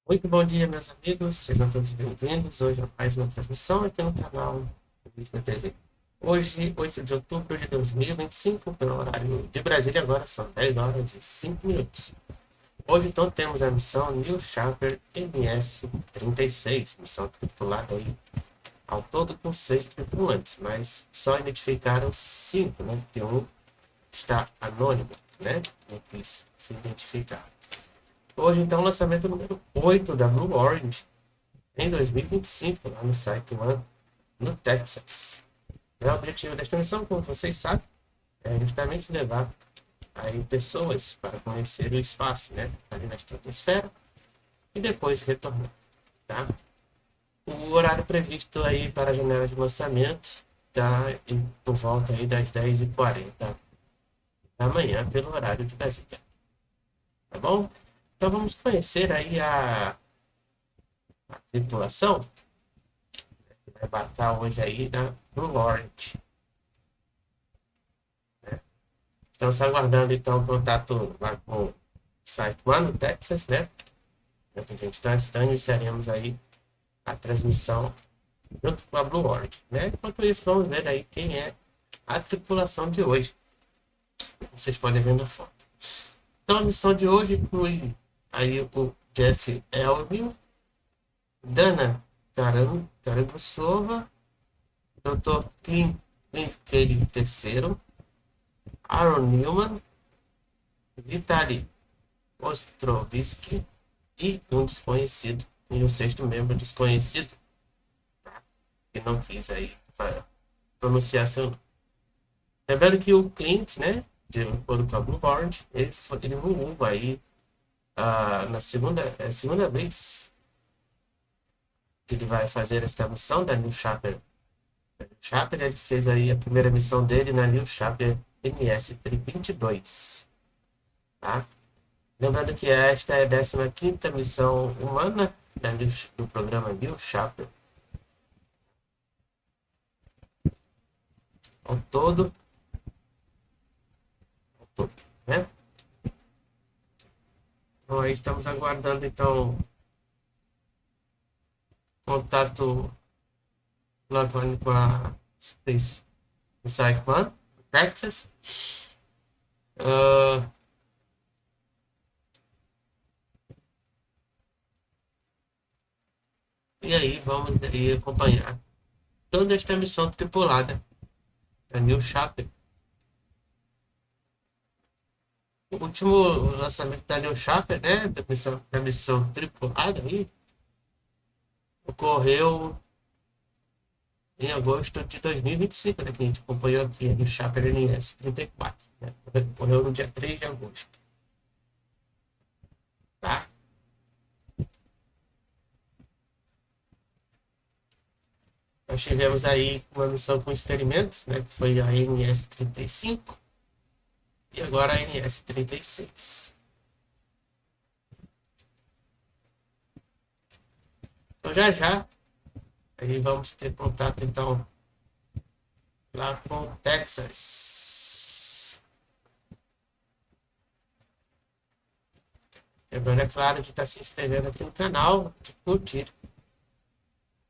Muito bom dia, meus amigos. Sejam todos bem-vindos. Hoje é mais uma transmissão aqui no canal do WillPTV. Hoje, 8 de outubro de 2025, pelo horário de Brasília, agora são 10 horas e 5 minutos. Hoje, então, temos a missão New Shepard NS-36, missão tripulada aí, ao todo com 6 tripulantes, mas só identificaram 5, né? Porque um está anônimo, né? Não quis se identificar. Hoje, então, o lançamento número 8 da Blue Orange, em 2025, lá no site lá no Texas. O objetivo desta missão, como vocês sabem, é justamente levar aí pessoas para conhecer o espaço, né? Ali na estratosfera e depois retornar, tá? O horário previsto aí para a janela de lançamento tá por volta aí das 10h40 da manhã, pelo horário de Brasília, tá bom? Então vamos conhecer aí a tripulação que vai embarcar hoje aí na Blue Orange. Estamos aguardando então o contato lá com o site lá no Texas, né? Enquanto a gente está, iniciaremos aí a transmissão junto com a Blue Orange, né? Enquanto isso, vamos ver aí quem é a tripulação de hoje. Vocês podem ver na foto. Então a missão de hoje inclui aí o Elgin, Danna Karagussova, Dr. Clint Kelly III, Newman, Vitalii Ostrovsky e um desconhecido, e um sexto membro desconhecido, que não quis aí pronunciar seu nome. Lembrando que o Clint, né, de acordo com a Blueboard, ele voou aí na segunda vez que ele vai fazer esta missão da New Shepard. Ele fez aí a primeira missão dele na New Shepard NS-32, tá? Lembrando que esta é a 15ª missão humana do programa New Shepard. Ao todo, né? Então aí estamos aguardando então contato lá com a Space Saipan, Texas. E aí vamos aí acompanhar toda esta missão tripulada da New Shepard. O último lançamento da New Shepard, né, da missão tripulada aí, ocorreu em agosto de 2025, né, que a gente acompanhou aqui no Shepard NS-34, né, ocorreu no dia 3 de agosto, tá? Nós tivemos aí uma missão com experimentos, né, que foi a NS-35 e agora a NS-36. Então já aí vamos ter contato então lá com o Texas. Lembrando, é claro, de estar se inscrevendo aqui no canal, de curtir,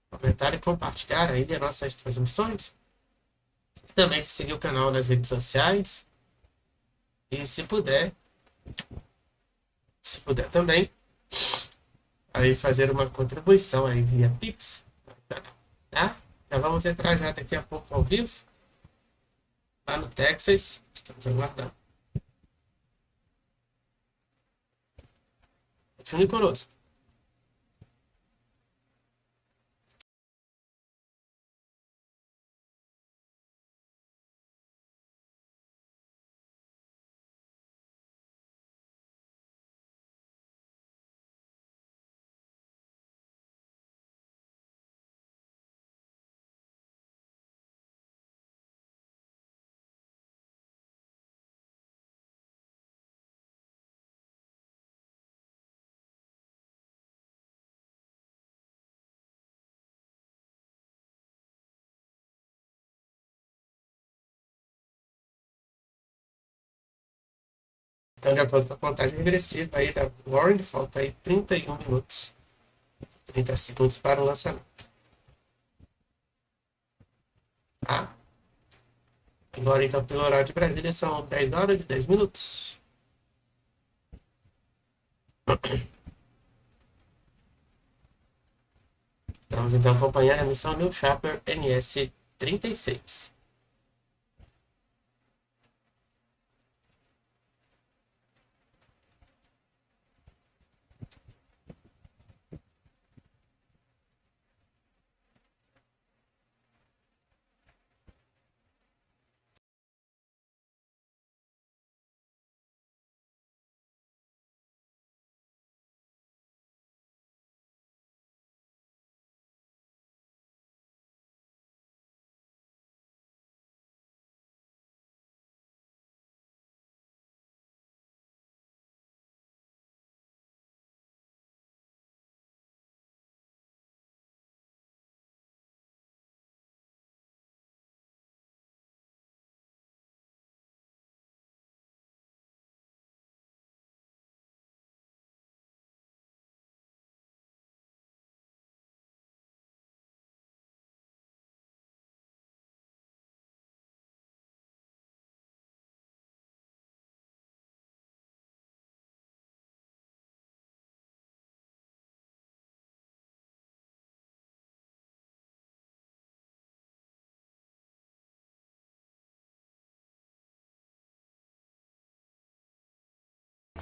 comentar e compartilhar aí as nossas transmissões. E também de seguir o canal nas redes sociais. E se puder também, aí fazer uma contribuição aí via Pix para o canal, tá? Já vamos entrar já daqui a pouco ao vivo, lá no Texas. Estamos aguardando. Continue conosco. Então, de acordo com a contagem regressiva aí da Warren, falta aí 31 minutos 30 segundos para o lançamento. Tá? Agora, então, pelo horário de Brasília, são 10 horas e 10 minutos. Estamos, então, acompanhando a missão New Shepard NS-36.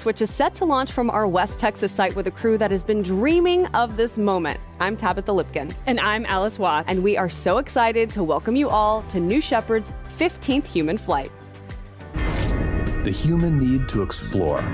Which is set to launch from our West Texas site with a crew that has been dreaming of this moment. I'm Tabitha Lipkin. And I'm Alice Watts. And we are so excited to welcome you all to New Shepard's 15th human flight. The human need to explore.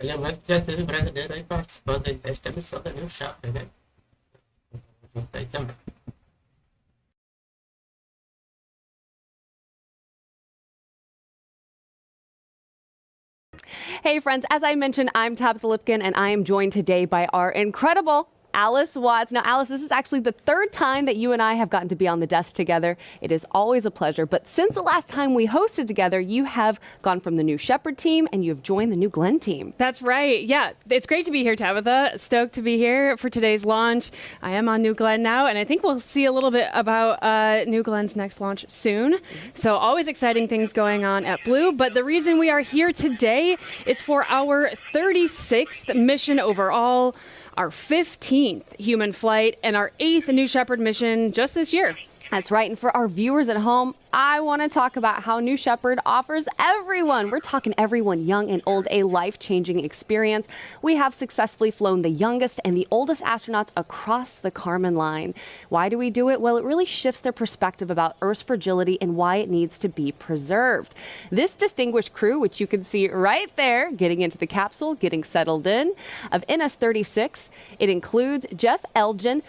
Lembrando que já teve brasileiro aí participando aí desta missão da New Shepard, né? Junto aí também. Hey friends, as I mentioned, I'm Tabitha Lipkin and I am joined today by our incredible Alice Watts. Now, Alice, this is actually the third time that you and I have gotten to be on the desk together. It is always a pleasure. But since the last time we hosted together, you have gone from the New Shepard team and you have joined the New Glenn team. That's right. Yeah, it's great to be here, Tabitha. Stoked to be here for today's launch. I am on New Glenn now, and I think we'll see a little bit about New Glenn's next launch soon. So always exciting things going on at Blue. But the reason we are here today is for our 36th mission overall, our 15th human flight, and our 8th New Shepard mission just this year. That's right. And for our viewers at home, I want to talk about how New Shepard offers everyone, we're talking everyone young and old, a life-changing experience. We have successfully flown the youngest and the oldest astronauts across the Kármán line. Why do we do it? Well, it really shifts their perspective about Earth's fragility and why it needs to be preserved. This distinguished crew, which you can see right there, getting into the capsule, getting settled in, of NS-36, it includes Jeff Elgin,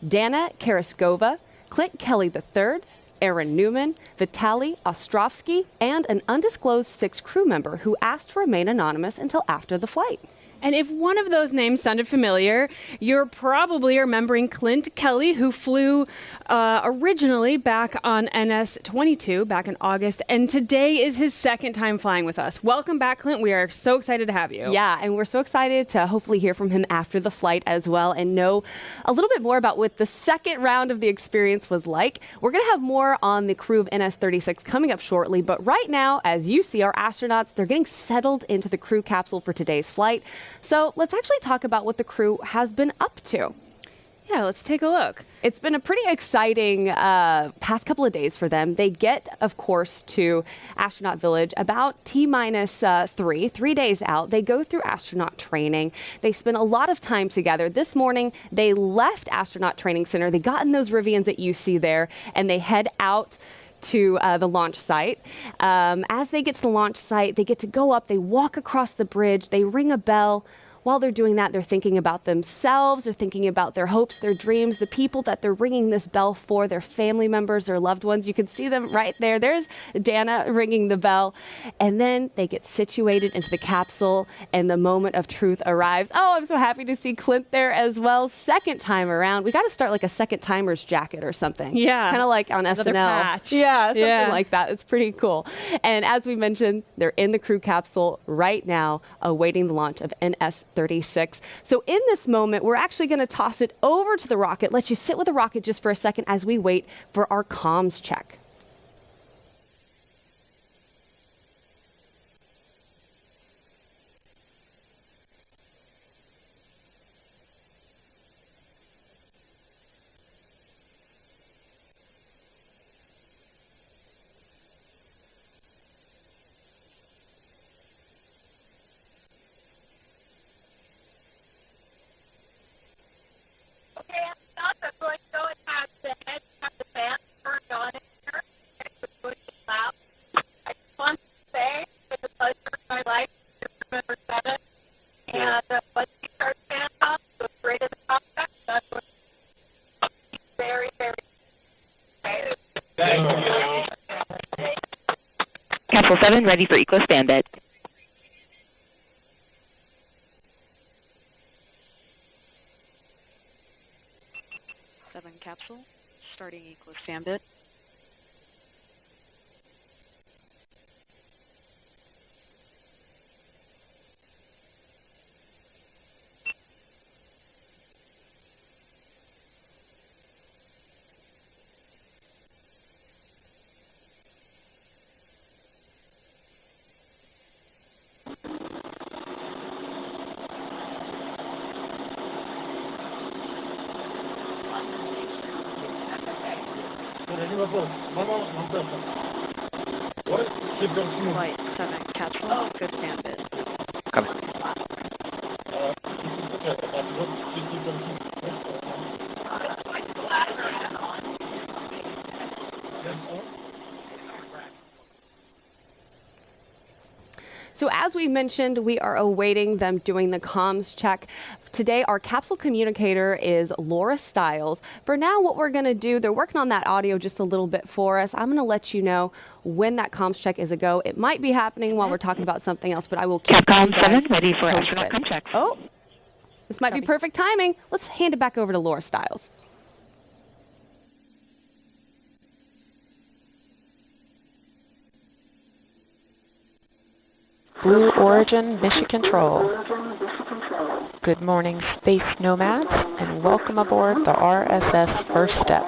Danna Karagussova, Clint Kelly III, Aaron Newman, Vitalii Ostrovsky, and an undisclosed sixth crew member who asked to remain anonymous until after the flight. And if one of those names sounded familiar, you're probably remembering Clint Kelly, who flew originally back on NS-22 back in August, and today is his second time flying with us. Welcome back, Clint. We are so excited to have you. Yeah, and we're so excited to hopefully hear from him after the flight as well and know a little bit more about what the second round of the experience was like. We're going to have more on the crew of NS-36 coming up shortly, but right now, as you see, our astronauts, they're getting settled into the crew capsule for today's flight. So let's actually talk about what the crew has been up to. Yeah, let's take a look. It's been a pretty exciting past couple of days for them. They get, of course, to Astronaut Village about T-minus 3 days out. They go through astronaut training. They spend a lot of time together. This morning, they left Astronaut Training Center. They got in those Rivians that you see there, and they head out to the launch site. As they get to the launch site, they get to go up, they walk across the bridge, they ring a bell. While they're doing that, they're thinking about themselves, they're thinking about their hopes, their dreams, the people that they're ringing this bell for, their family members, their loved ones. You can see them right there. There's Danna ringing the bell. And then they get situated into the capsule and the moment of truth arrives. Oh, I'm so happy to see Clint there as well. Second time around. We got to start like a second timer's jacket or something. Yeah. Kind of like on Another SNL. patch. Yeah, something like that. It's pretty cool. And as we mentioned, they're in the crew capsule right now, awaiting the launch of NS-36. So in this moment, we're actually going to toss it over to the rocket, let you sit with the rocket just for a second as we wait for our comms check. Capsule 7 ready for eco standby. Capsule starting eco standby. Flight 7 capsule, good standby. Come. So as we mentioned, we are awaiting them doing the comms check. Today, our capsule communicator is Laura Stiles. For now, what we're going to do, they're working on that audio just a little bit for us. I'm going to let you know when that comms check is a go. It might be happening while we're talking about something else, but I will keep Capcom you guys 7 ready for posted. astronaut com check. Oh, this might be perfect timing. Let's hand it back over to Laura Stiles. Blue Origin Mission Control. Good morning, Space Nomads, and welcome aboard the RSS First Step.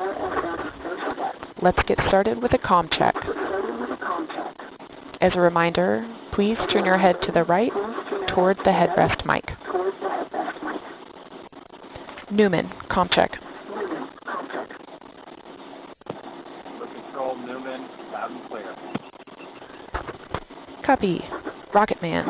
Let's get started with a comm check. As a reminder, please turn your head to the right toward the headrest mic. Newman, comm check. Control Newman, loud and clear. Copy. Rocket Man.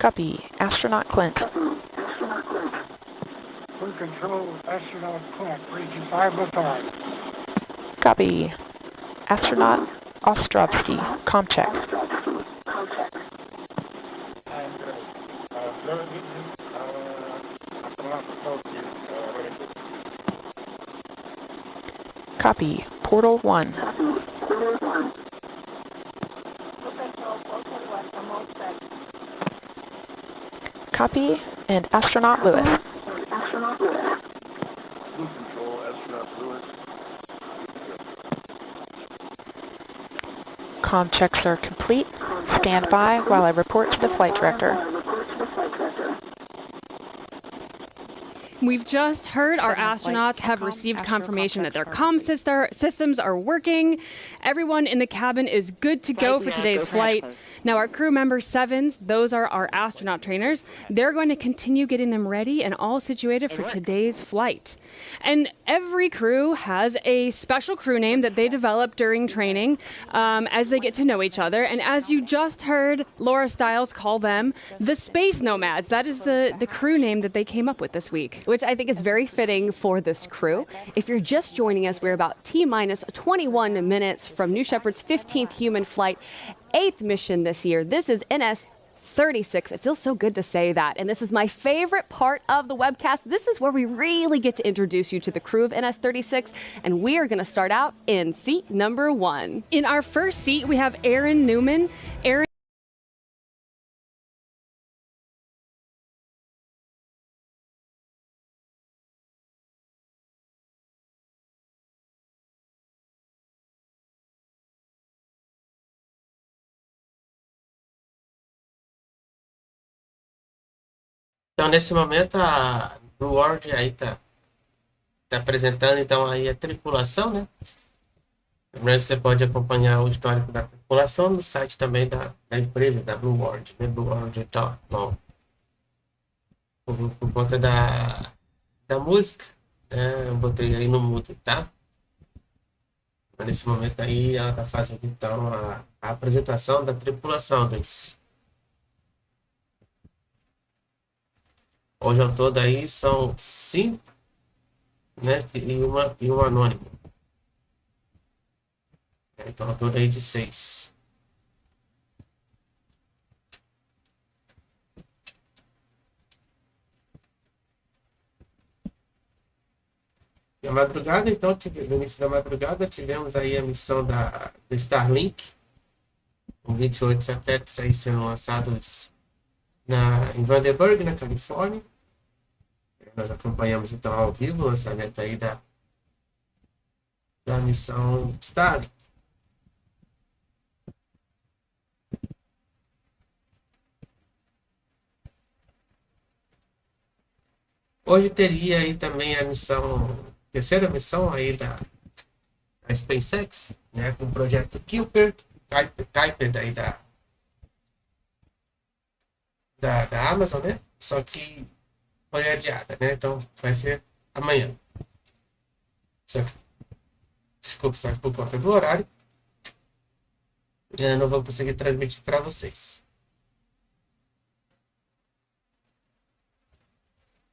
Copy. Astronaut Clint. Full control, astronaut Clint, reaching 505. Copy. Astronaut Ostrovsky, comm check. Copy. Portal 1. Copy, and astronaut Lewis. Blue Control, astronaut Lewis. Comm checks are complete. Stand by while I report to the flight director. We've just heard our astronauts have received confirmation that their comm systems are working. Everyone in the cabin is good to go for today's flight. Now, our crew member sevens, those are our astronaut trainers. They're going to continue getting them ready and all situated for today's flight. And every crew has a special crew name that they develop during training as they get to know each other. And as you just heard Laura Stiles call them, the Space Nomads. That is the crew name that they came up with this week. Which I think is very fitting for this crew. If you're just joining us, we're about T-minus 21 minutes from New Shepard's 15th human flight, 8th mission this year. This is NS-36. It feels so good to say that. And this is my favorite part of the webcast. This is where we really get to introduce you to the crew of NS-36. And we are going to start out in seat number 1. In our first seat, we have Aaron Newman. Aaron Então, nesse momento, a Blue World aí tá apresentando, então, aí a tripulação, né? Lembrando que você pode acompanhar o histórico da tripulação no site também da empresa, da Blue World, né? Blue World Top. Por conta da música, né? Eu botei aí no mudo, tá? Mas nesse momento aí, ela tá fazendo, então, a apresentação da tripulação dos... Hoje ao todo aí são 5, né? E um anônimo. Então ao todo aí de 6. Na madrugada, então, no início da madrugada, tivemos aí a missão do Starlink, com 28 satélites aí sendo lançados em Vandenberg, na Califórnia. Nós acompanhamos então ao vivo o lançamento aí da missão Starlink. Hoje teria aí também terceira missão aí da SpaceX, né, com o projeto Kuiper daí da Amazon, né? Só que foi adiada, né? Então vai ser amanhã. Desculpa, só que por conta do horário, eu não vou conseguir transmitir para vocês.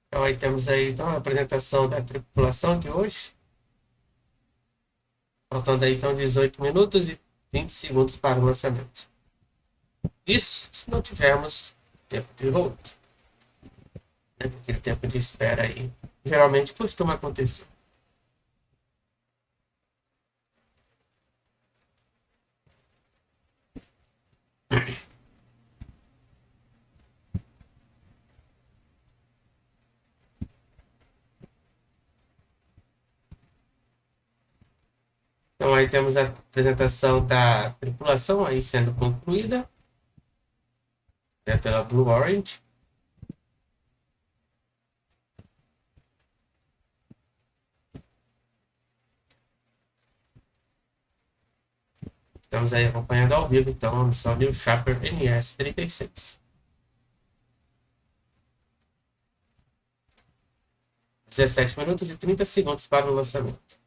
Então aí temos aí então, a apresentação da tripulação de hoje. Faltando aí então 18 minutos e 20 segundos para o lançamento. Isso se não tivermos tempo de volta. Aquele tempo de espera aí geralmente costuma acontecer. Então aí temos a apresentação da tripulação aí sendo concluída, né, pela Blue Orange. Estamos aí acompanhando ao vivo, então, a missão New Shepard NS-36. 17 minutos e 30 segundos para o lançamento.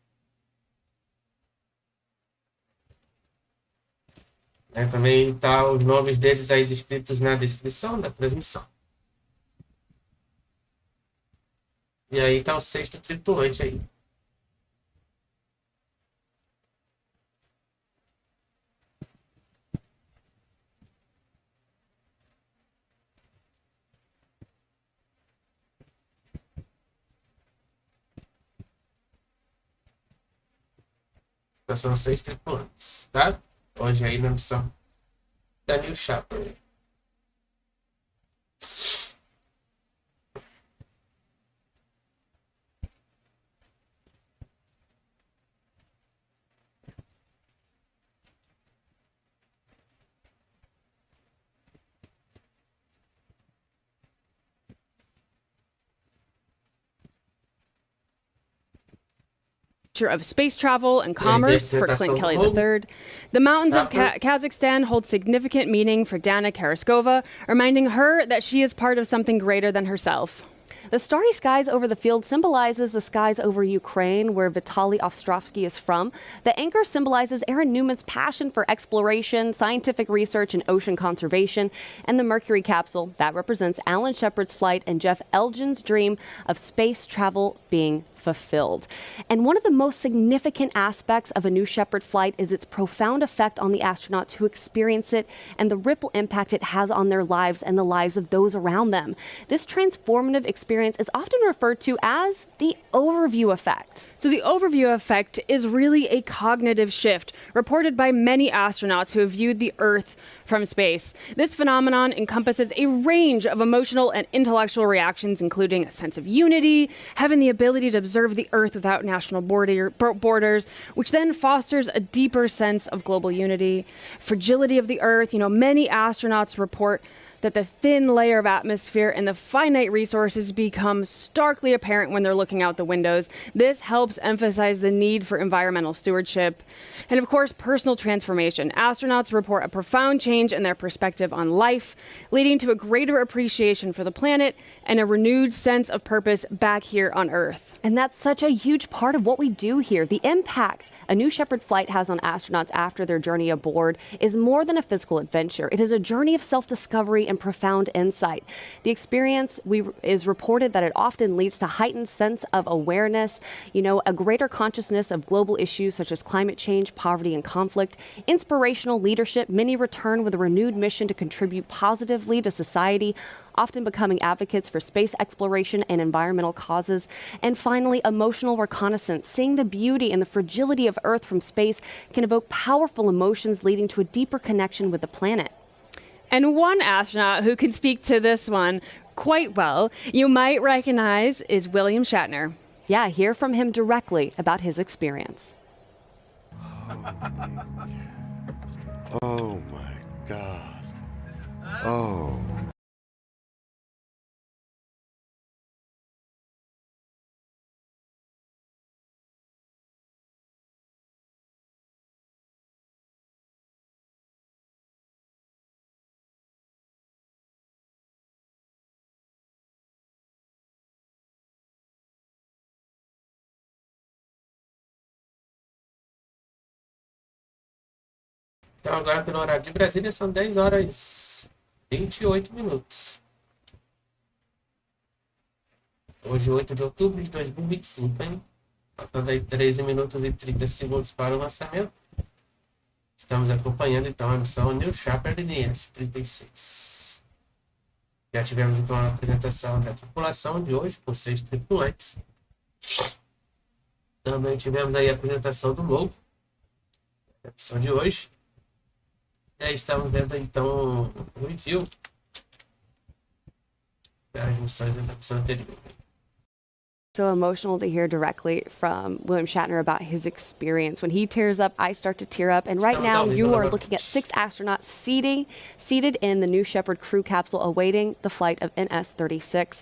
Também tá os nomes deles aí descritos na descrição da transmissão. E aí tá o sexto tripulante aí. São 6 tripulantes, tá? Hoje aí na missão da New Shepard. Of space travel and commerce for Clint Kelly III. The mountains of Kazakhstan hold significant meaning for Danna Karagussova, reminding her that she is part of something greater than herself. The starry skies over the field symbolizes the skies over Ukraine, where Vitalii Ostrovsky is from. The anchor symbolizes Aaron Newman's passion for exploration, scientific research, and ocean conservation. And the Mercury capsule, that represents Alan Shepard's flight and Jeff Elgin's dream of space travel being fulfilled. And one of the most significant aspects of a New Shepard flight is its profound effect on the astronauts who experience it and the ripple impact it has on their lives and the lives of those around them. This transformative experience is often referred to as the overview effect. So the overview effect is really a cognitive shift reported by many astronauts who have viewed the Earth from space. This phenomenon encompasses a range of emotional and intellectual reactions, including a sense of unity, having the ability to observe the Earth without national borders, which then fosters a deeper sense of global unity, fragility of the Earth. Many astronauts report that the thin layer of atmosphere and the finite resources become starkly apparent when they're looking out the windows. This helps emphasize the need for environmental stewardship. And of course, personal transformation. Astronauts report a profound change in their perspective on life, leading to a greater appreciation for the planet and a renewed sense of purpose back here on Earth. And that's such a huge part of what we do here. The impact a New Shepard flight has on astronauts after their journey aboard is more than a physical adventure. It is a journey of self-discovery and profound insight. The experience is reported that it often leads to heightened sense of awareness, a greater consciousness of global issues such as climate change, poverty, and conflict, inspirational leadership. Many return with a renewed mission to contribute positively to society, often becoming advocates for space exploration and environmental causes. And finally, emotional reconnaissance. Seeing the beauty and the fragility of Earth from space can evoke powerful emotions, leading to a deeper connection with the planet. And one astronaut who can speak to this one quite well, you might recognize, is William Shatner. Yeah, hear from him directly about his experience. Oh my God. Oh. Então agora pelo horário de Brasília são 10 horas 28 minutos. Hoje 8 de outubro de 2025, hein? Faltando aí 13 minutos e 30 segundos para o lançamento. Estamos acompanhando então a missão New Shepard NS-36. Já tivemos então a apresentação da tripulação de hoje, com 6 tripulantes. Também tivemos aí a apresentação do logo da missão de hoje. E aí estamos vendo então o review das missões da missão anterior. So emotional to hear directly from William Shatner about his experience. When he tears up, I start to tear up. And right now, you are looking at 6 astronauts seated in the New Shepard crew capsule awaiting the flight of NS-36.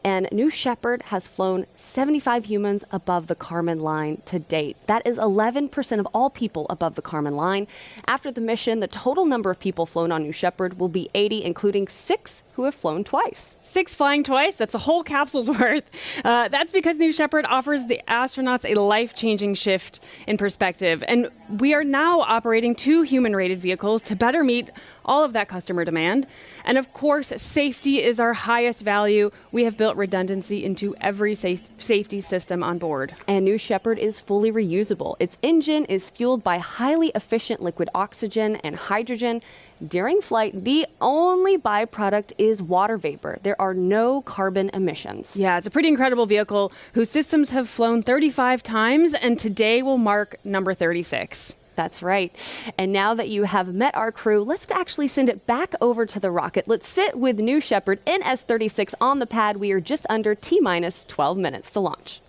And New Shepard has flown 75 humans above the Kármán line to date. That is 11% of all people above the Kármán line. After the mission, the total number of people flown on New Shepard will be 80, including 6 who have flown twice. 6 flying twice, that's a whole capsule's worth. That's because New Shepard offers the astronauts a life-changing shift in perspective. And we are now operating 2 human-rated vehicles to better meet all of that customer demand. And of course, safety is our highest value. We have built redundancy into every safety system on board. And New Shepard is fully reusable. Its engine is fueled by highly efficient liquid oxygen and hydrogen. During flight, the only byproduct is water vapor. There are no carbon emissions. Yeah, it's a pretty incredible vehicle whose systems have flown 35 times, and today will mark number 36. That's right. And now that you have met our crew, let's actually send it back over to the rocket. Let's sit with New Shepard NS-36 on the pad. We are just under T-minus 12 minutes to launch.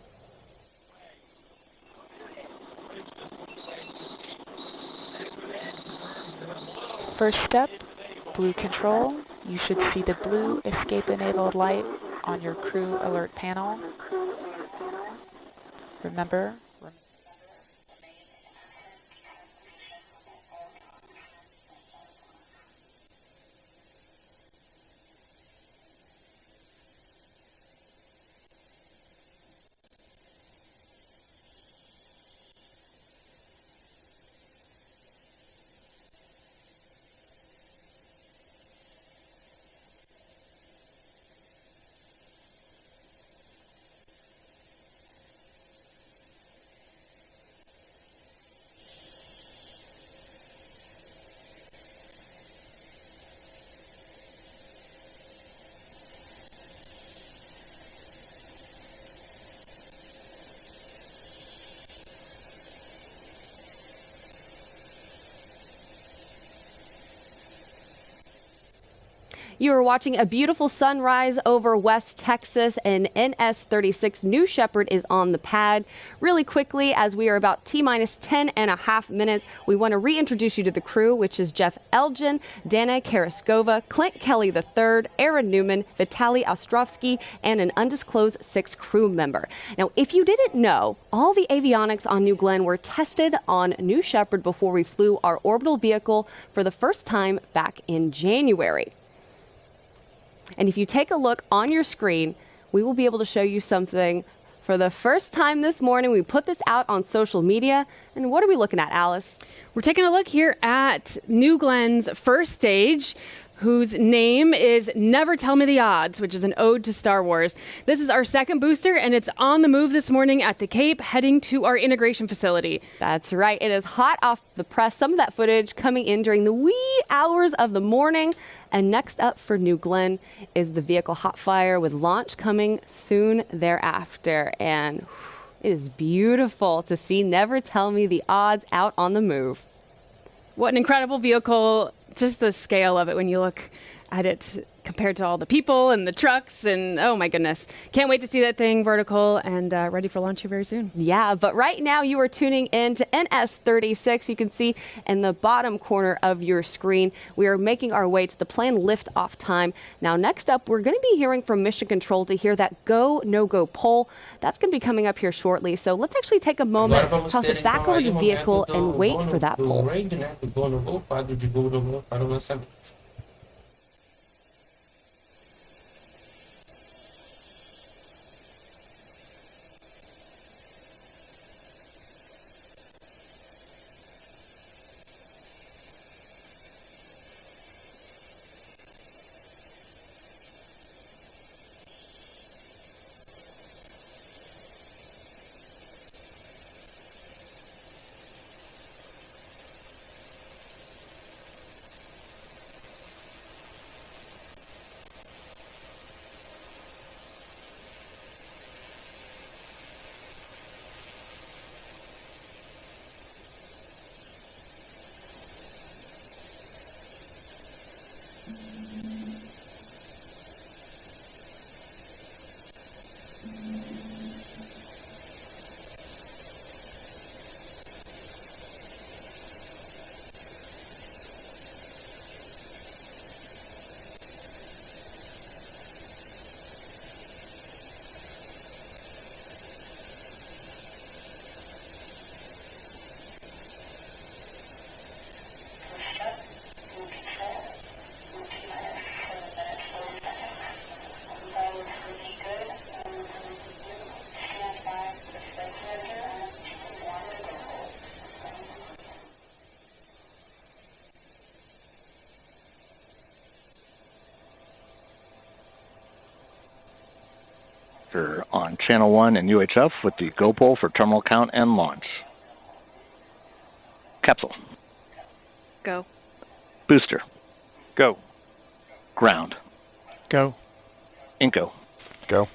First step, blue control. You should see the blue escape-enabled light on your crew alert panel. Remember, You are watching a beautiful sunrise over West Texas, and NS-36 New Shepard is on the pad. Really quickly, as we are about T-minus 10.5 minutes, we want to reintroduce you to the crew, which is Jeff Elgin, Danna Karagussova, Clint Kelly III, Aaron Newman, Vitalii Ostrovsky, and an undisclosed sixth crew member. Now, if you didn't know, all the avionics on New Glenn were tested on New Shepard before we flew our orbital vehicle for the first time back in January. And if you take a look on your screen, we will be able to show you something for the first time this morning. We put this out on social media. And what are we looking at, Alice? We're taking a look here at New Glenn's first stage, whose name is Never Tell Me the Odds, which is an ode to Star Wars. This is our second booster, and it's on the move this morning at the Cape, heading to our integration facility. That's right. It is hot off the press. Some of that footage coming in during the wee hours of the morning. And next up for New Glenn is the vehicle hot fire, with launch coming soon thereafter. And it is beautiful to see Never Tell Me the Odds out on the move. What an incredible vehicle. Just the scale of it when you look at it compared to all the people and the trucks, and oh my goodness. Can't wait to see that thing vertical and ready for launch here very soon. Yeah, but right now you are tuning in to NS-36. You can see in the bottom corner of your screen, we are making our way to the planned liftoff time. Now, next up, we're going to be hearing from Mission Control to hear that go, no-go poll. That's going to be coming up here shortly. So let's actually take a moment, toss it back over the vehicle, and wait for that poll. On Channel 1 and UHF with the go pole for terminal count and launch. Capsule. Go. Booster. Go. Ground. Go. Inco. Go.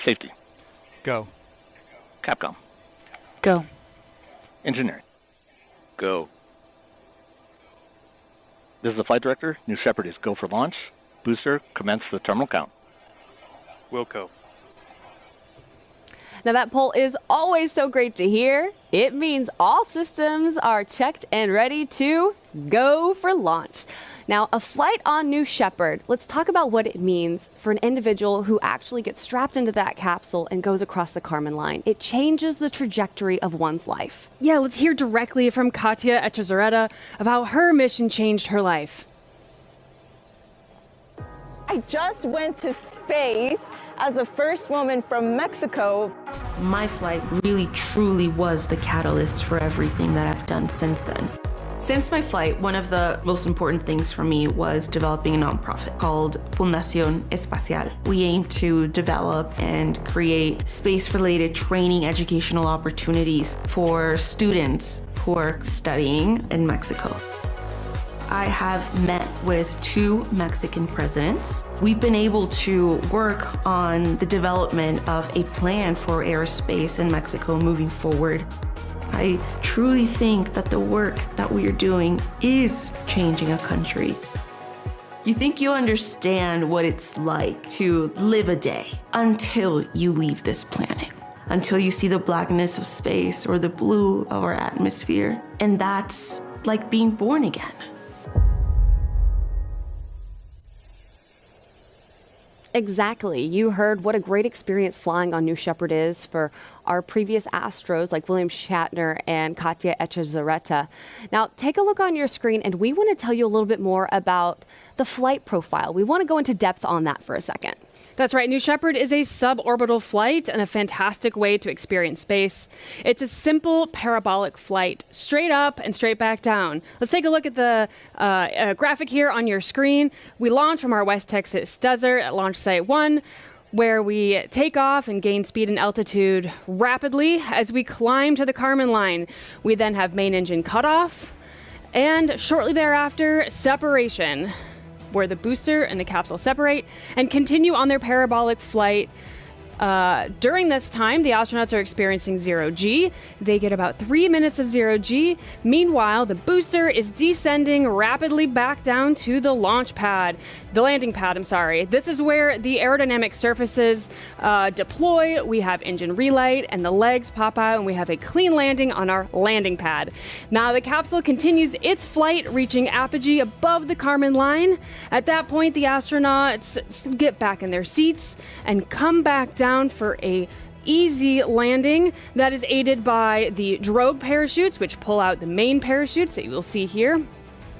Safety. Go. Capcom. Go. Engineering. Go. This is the flight director. New Shepard is go for launch. Booster, commence the terminal count. Wilco. Now that poll is always so great to hear. It means all systems are checked and ready to go for launch. Now, a flight on New Shepard, let's talk about what it means for an individual who actually gets strapped into that capsule and goes across the Kármán line. It changes the trajectory of one's life. Yeah, let's hear directly from Katya Echezarreta of how her mission changed her life. I just went to space as the first woman from Mexico. My flight really, truly was the catalyst for everything that I've done since then. Since my flight, one of the most important things for me was developing a nonprofit called Fundación Espacial. We aim to develop and create space-related training educational opportunities for students who are studying in Mexico. I have met with 2 Mexican presidents. We've been able to work on the development of a plan for aerospace in Mexico moving forward. I truly think that the work that we are doing is changing a country. You think you understand what it's like to live a day until you leave this planet, until you see the blackness of space or the blue of our atmosphere. And that's like being born again. Exactly. You heard what a great experience flying on New Shepard is for our previous Astros like William Shatner and Katya Echezarreta. Now, take a look on your screen, and we want to tell you a little bit more about the flight profile. We want to go into depth on that for a second. That's right. New Shepard is a suborbital flight and a fantastic way to experience space. It's a simple parabolic flight, straight up and straight back down. Let's take a look at the graphic here on your screen. We launch from our West Texas desert at Launch Site 1, where we take off and gain speed and altitude rapidly as we climb to the Kármán line. We then have main engine cutoff, and shortly thereafter, separation, where the booster and the capsule separate and continue on their parabolic flight. During this time, the astronauts are experiencing zero-G. They get about 3 minutes of zero-G. Meanwhile, the booster is descending rapidly back down to the launch pad, the landing pad, I'm sorry. This is where the aerodynamic surfaces deploy. We have engine relight and the legs pop out, and we have a clean landing on our landing pad. Now the capsule continues its flight, reaching apogee above the Kármán line. At that point, the astronauts get back in their seats and come back down for a easy landing that is aided by the drogue parachutes, which pull out the main parachutes that you will see here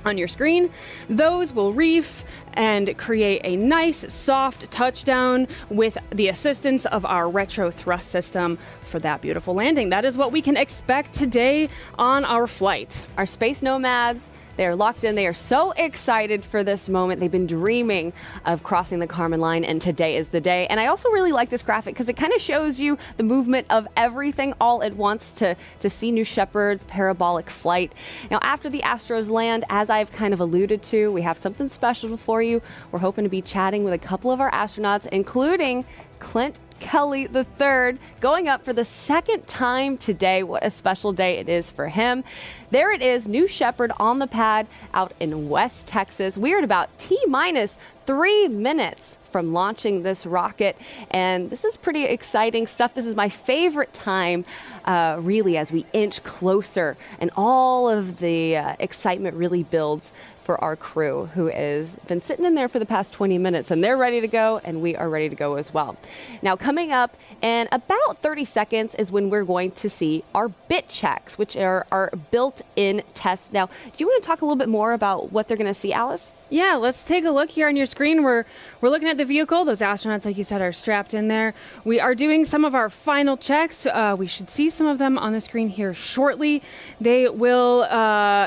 on your screen. Those will reef and create a nice soft touchdown with the assistance of our retro thrust system for that beautiful landing. That is what we can expect today on our flight. Our space nomads, they're locked in. They are so excited for this moment. They've been dreaming of crossing the Kármán line, and today is the day. And I also really like this graphic because it kind of shows you the movement of everything all at once to see New Shepard's parabolic flight. Now, after the Astros land, as I've kind of alluded to, we have something special for you. We're hoping to be chatting with a couple of our astronauts, including Clint Kelly III, going up for the second time today. What a special day it is for him. There it is, New Shepard on the pad out in West Texas. We're at about T-minus 3 minutes from launching this rocket, and this is pretty exciting stuff. This is my favorite time, really, as we inch closer, and all of the excitement really builds for our crew, who has been sitting in there for the past 20 minutes, and they're ready to go, and we are ready to go as well. Now, coming up in about 30 seconds is when we're going to see our bit checks, which are our built-in tests. Now, do you want to talk a little bit more about what they're going to see, Alice? Yeah, let's take a look here on your screen. We're looking at the vehicle. Those astronauts, like you said, are strapped in there. We are doing some of our final checks. We should see some of them on the screen here shortly. They will,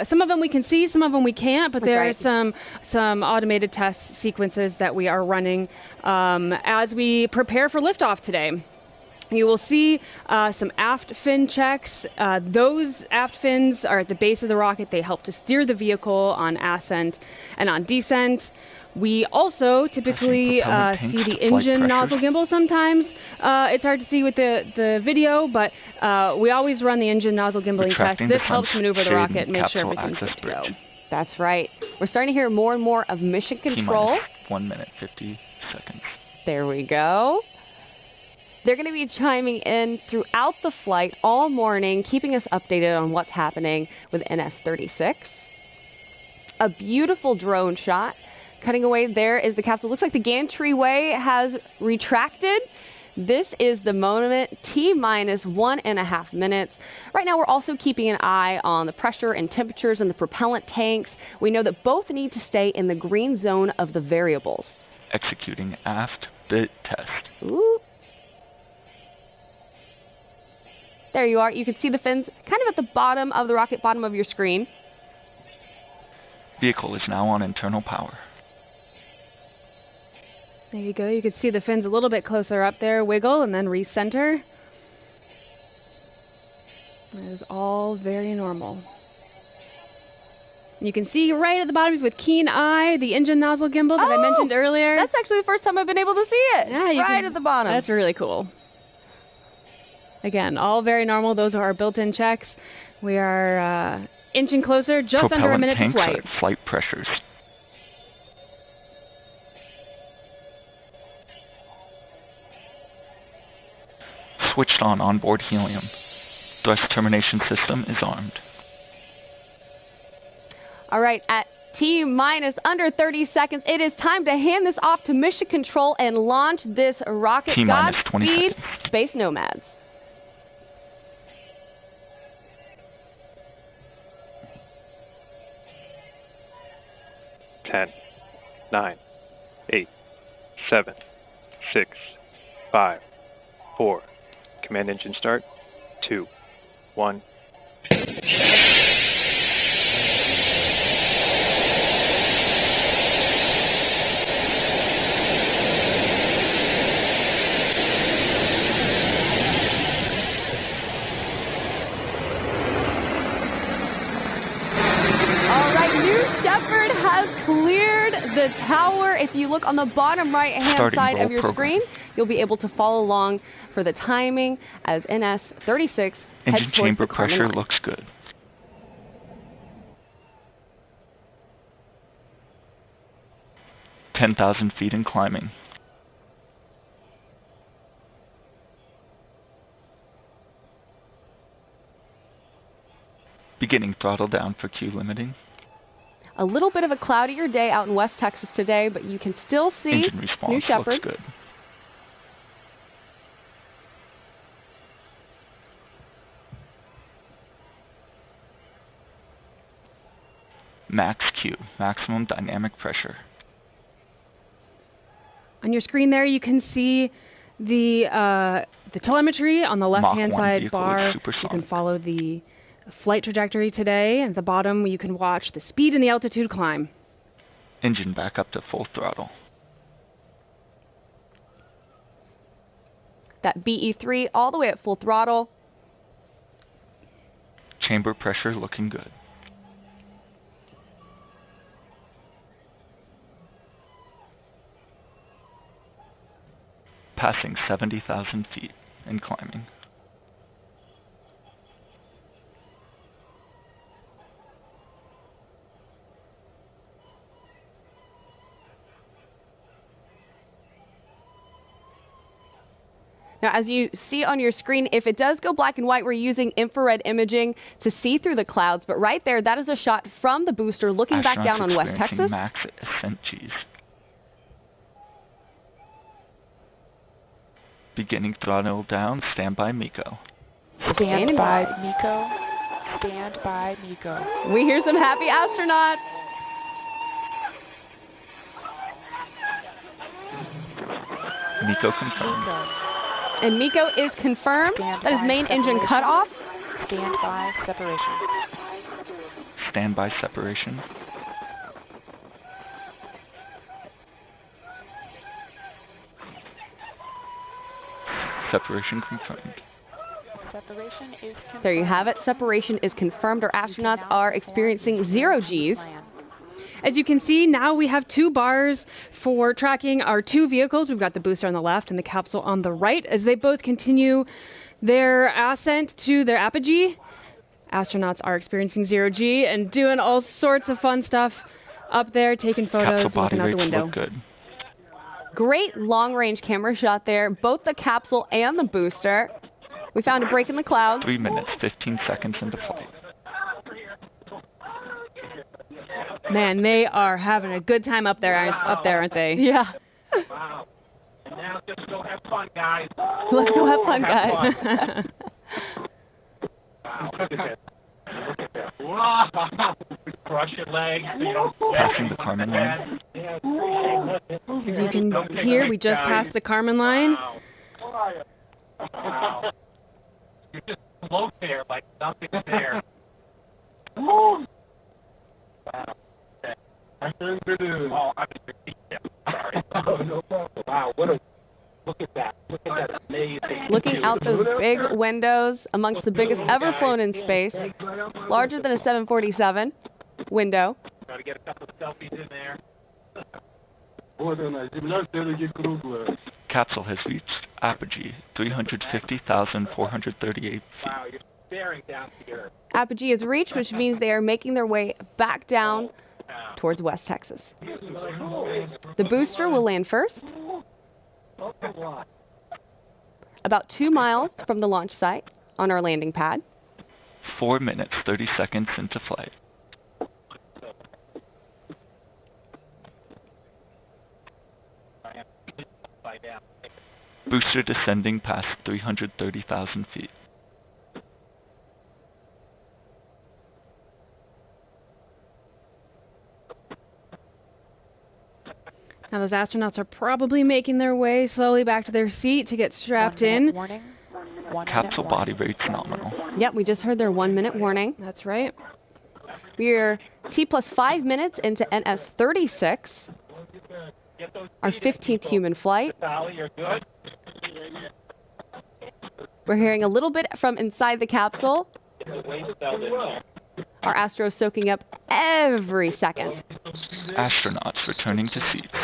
some of them we can see, some of them we can't, but there are some automated test sequences that we are running as we prepare for liftoff today. You will see some aft fin checks. Those aft fins are at the base of the rocket. They help to steer the vehicle on ascent and on descent. We also typically see the engine nozzle gimbal sometimes. It's hard to see with the video, but we always run the engine nozzle gimbaling test. This helps maneuver the rocket and make sure everything's good to go. That's right. We're starting to hear more and more of mission control. 1 minute, 50 seconds. There we go. They're going to be chiming in throughout the flight all morning, keeping us updated on what's happening with NS-36. A beautiful drone shot. Cutting away there is the capsule. Looks like the gantry-way has retracted. This is the moment, T-minus 1.5 minutes. Right now, we're also keeping an eye on the pressure and temperatures in the propellant tanks. We know that both need to stay in the green zone of the variables. Executing aft bit test. Ooh. There you are. You can see the fins kind of at the bottom of the rocket, bottom of your screen. Vehicle is now on internal power. There you go. You can see the fins a little bit closer up there. Wiggle and then recenter. That is all very normal. You can see right at the bottom with keen eye the engine nozzle gimbal that I mentioned earlier. That's actually the first time I've been able to see it. Yeah, right at the bottom. That's really cool. Again, all very normal. Those are our built-in checks. We are inching closer, just under a minute to flight. Flight pressures. Switched on onboard helium. Thrust termination system is armed. All right, at T-minus under 30 seconds, it is time to hand this off to mission control and launch this rocket. T-minus 20 Godspeed, seconds. Space Nomads. 10, 9, 8, 7, 6, 5, 4. Command engine start. 2, 1. Shepard has cleared the tower. If you look on the bottom right-hand side of your screen, you'll be able to follow along for the timing as NS-36 heads towards the Kármán line. Looks good. "10,000 feet and climbing. Beginning throttle down for Q limiting. A little bit of a cloudier day out in West Texas today, but you can still see Engine response New Shepard. looks good. Max Q, maximum dynamic pressure. On your screen there, you can see the telemetry on the left-hand side bar. You can follow the flight trajectory today. And at the bottom, you can watch the speed and the altitude climb. Engine back up to full throttle. That BE3 all the way at full throttle. Chamber pressure looking good. Passing 70,000 feet and climbing. Now, as you see on your screen, if it does go black and white, we're using infrared imaging to see through the clouds. But right there, that is a shot from the booster looking back down on West Texas. Max ascent Gs. Beginning throttle down, stand by MECO. Stand by MECO. Stand by MECO. We hear some happy astronauts. MECO confirmed. And MECO is confirmed. That is main engine cutoff. Stand by separation. Stand by separation. Separation confirmed. There you have it. Separation is confirmed. Our astronauts are experiencing 0 Gs. As you can see, now we have 2 bars for tracking our 2 vehicles. We've got the booster on the left and the capsule on the right as they both continue their ascent to their apogee. Astronauts are experiencing 0 G and doing all sorts of fun stuff up there, taking photos, looking out the window. Look good. Great long-range camera shot there, both the capsule and the booster. We found a break in the clouds. 3 minutes, 15 seconds into flight. Man, they are having a good time up there, aren't they? Yeah. Wow. And now just go have fun, guys. Let's go have fun, guys. Wow, look at that. Look at that. Wow. Crush your legs. You know, Passing the Kármán line. As you can hear, we just passed the Kármán line. Wow. You just float there like nothing's there. Wow. Oh, I'm sorry. Oh, no problem. Wow, look at that. Look at that amazing. Looking out those big windows, amongst the biggest ever flown in space, larger than a 747 window. Try to get a couple of selfies in there. Capsule has reached apogee, 350,438 feet. Wow, you're staring down to the earth. Apogee is reached, which means they are making their way back down towards West Texas. The booster will land first, about 2 miles from the launch site on our landing pad. 4 minutes, 30 seconds into flight. Booster descending past 330,000 feet. Now those astronauts are probably making their way slowly back to their seat to get strapped in. Capsule body rate's nominal. Yep, we just heard their 1-minute warning. That's right. We're T+5 minutes into NS-36, our 15th human flight. We're hearing a little bit from inside the capsule. Our Astro soaking up every second. Astronauts returning to seats.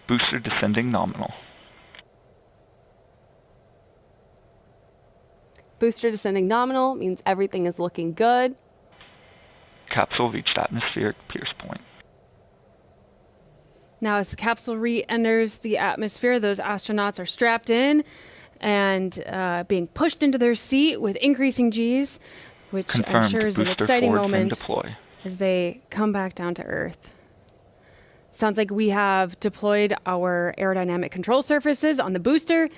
Booster descending nominal. Booster descending nominal means everything is looking good. Capsule reached atmospheric pierce point. Now as the capsule re-enters the atmosphere, those astronauts are strapped in and being pushed into their seat with increasing Gs, which Confirmed. I'm sure is an Booster exciting forward and moment deploy. as they come back down to Earth. Sounds like we have deployed our aerodynamic control surfaces on the booster,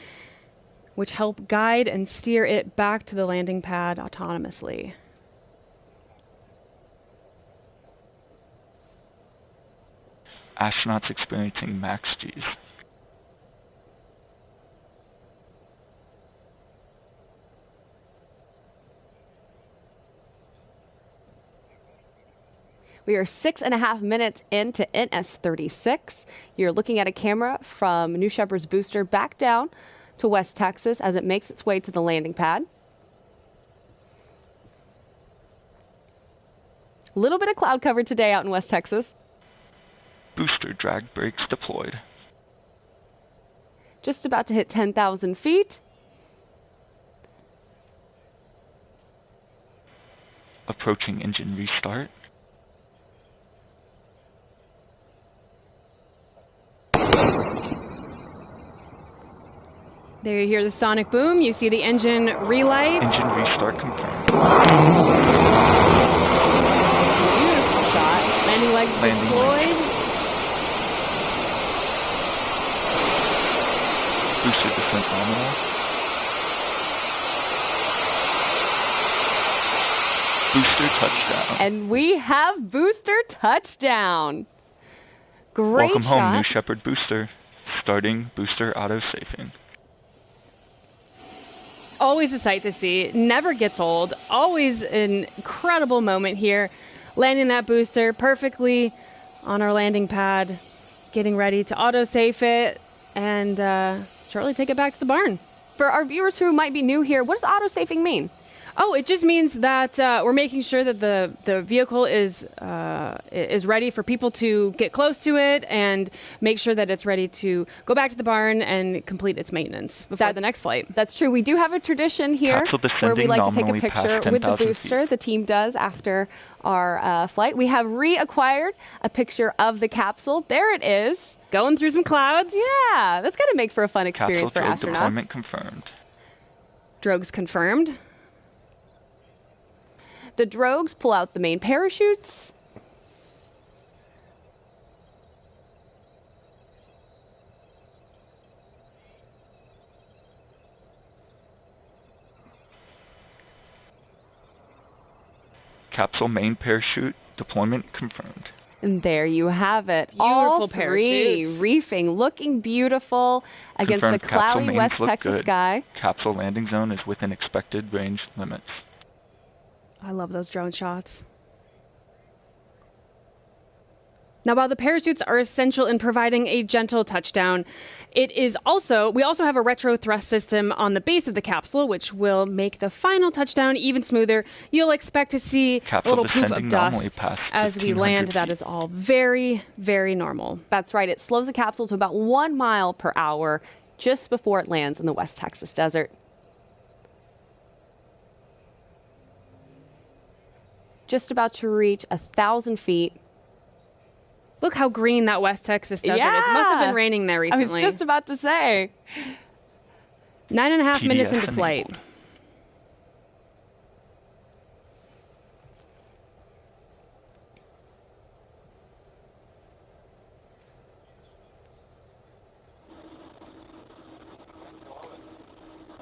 which help guide and steer it back to the landing pad autonomously. Astronauts experiencing max Gs. We are 6.5 minutes into NS-36. You're looking at a camera from New Shepard's booster back down to West Texas as it makes its way to the landing pad. A little bit of cloud cover today out in West Texas. Booster drag brakes deployed. Just about to hit 10,000 feet. Approaching engine restart. There you hear the sonic boom. You see the engine relight. Engine restart confirmed. Beautiful shot. Landing legs deployed. Booster descent nominal. Booster touchdown. And we have booster touchdown. Great Welcome shot. home, New Shepard booster. Starting booster auto-safing. always a sight to see, never gets old, always an incredible moment here. Landing that booster perfectly on our landing pad, getting ready to autosafe it, and shortly take it back to the barn. For our viewers who might be new here, what does autosafing mean? Oh, it just means that we're making sure that the vehicle is ready for people to get close to it and make sure that it's ready to go back to the barn and complete its maintenance before the next flight. That's true. We do have a tradition here where we like to take a picture with the booster. The team does after our flight. We have reacquired a picture of the capsule. There it is. Going through some clouds. Yeah, that's going to make for a fun experience for astronauts. Deployment confirmed. Drogues confirmed. The drogues pull out the main parachutes. Capsule main parachute deployment confirmed. And there you have it. Beautiful All three parachutes. reefing, looking beautiful against Confirmed a cloudy capsule West mains look Texas good. sky. Capsule landing zone is within expected range limits. I love those drone shots. Now, while the parachutes are essential in providing a gentle touchdown, we also have a retro thrust system on the base of the capsule, which will make the final touchdown even smoother. You'll expect to see a little poof of dust as we land. That is all very, very normal. That's right. It slows the capsule to about 1 mile per hour just before it lands in the West Texas desert. Just about to reach 1,000 feet. Look how green that West Texas desert is. It must have been raining there recently. I was just about to say. 9.5 minutes into flight.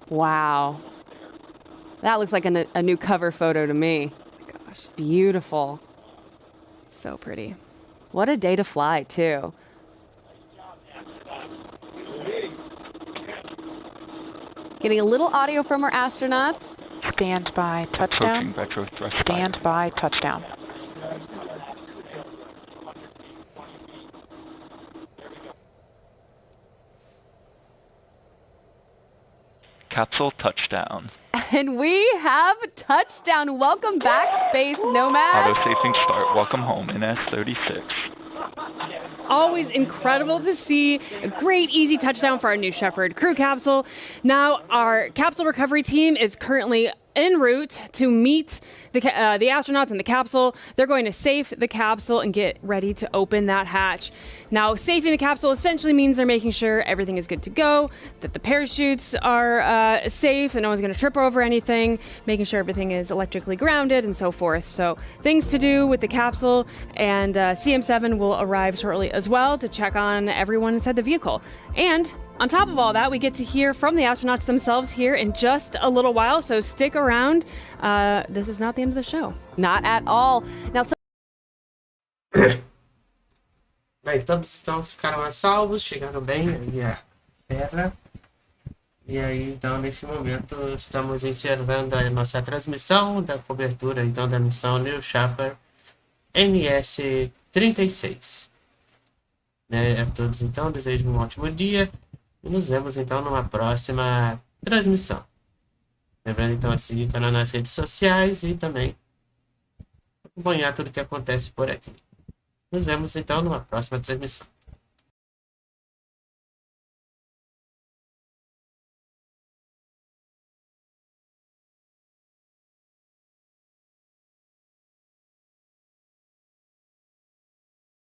Wow. That looks like a new cover photo to me. Gosh. Beautiful. So pretty. What a day to fly, too. Getting a little audio from our astronauts. Stand by, touchdown. Approaching retro thrust. Stand by, touchdown. Capsule touchdown. And we have touchdown. Welcome back, Space Nomads. Auto-safing start. Welcome home, NS-36. Always incredible to see a great, easy touchdown for our New Shepard crew capsule. Now, our capsule recovery team is currently en route to meet the astronauts in the capsule. They're going to safe the capsule and get ready to open that hatch. Now, safing the capsule essentially means they're making sure everything is good to go, that the parachutes are safe and no one's going to trip over anything, making sure everything is electrically grounded and so forth. So things to do with the capsule, and CM7 will arrive shortly as well to check on everyone inside the vehicle. And on top of all that, we get to hear from the astronauts themselves here in just a little while, so stick around. This is not the end of the show. Not at all. Now, Bem, todos então ficaram a salvos, chegaram bem aí à Terra. E aí, então, neste momento, estamos encerrando a nossa transmissão da cobertura, então, da missão New Shepard NS-36. A todos, então, desejo um ótimo dia e nos vemos, então, numa próxima transmissão. Lembrando, então, de seguir o canal nas redes sociais e também acompanhar tudo que acontece por aqui. Nos vemos, então, numa próxima transmissão.